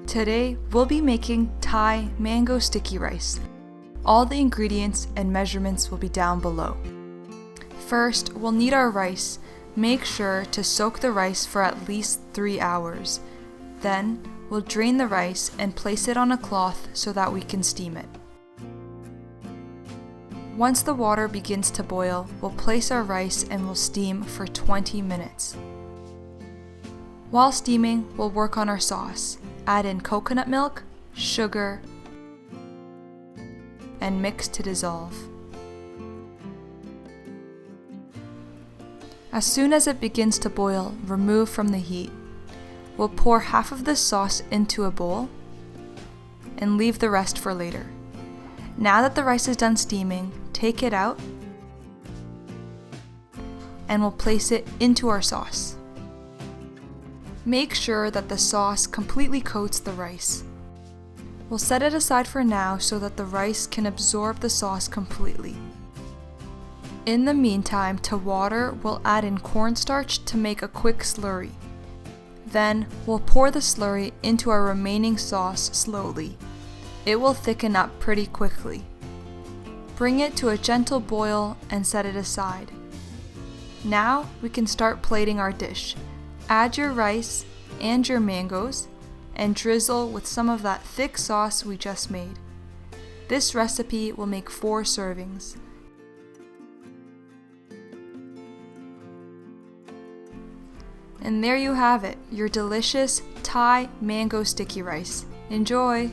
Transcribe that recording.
Today, we'll be making Thai mango sticky rice. All the ingredients and measurements will be down below. First, we'll need our rice. Make sure to soak the rice for at least 3 hours. Then, we'll drain the rice and place it on a cloth so that we can steam it. Once the water begins to boil, we'll place our rice and we'll steam for 20 minutes. While steaming, we'll work on our sauce. Add in coconut milk, sugar, and mix to dissolve. As soon as it begins to boil, remove from the heat. We'll pour half of this sauce into a bowl and leave the rest for later. Now that the rice is done steaming, take it out and we'll place it into our sauce. Make sure that the sauce completely coats the rice. We'll set it aside for now so that the rice can absorb the sauce completely. In the meantime, to water, we'll add in cornstarch to make a quick slurry. Then, we'll pour the slurry into our remaining sauce slowly. It will thicken up pretty quickly. Bring it to a gentle boil and set it aside. Now, we can start plating our dish. Add your rice and your mangoes and drizzle with some of that thick sauce we just made. This recipe will make 4 servings. And there you have it, your delicious Thai mango sticky rice. Enjoy!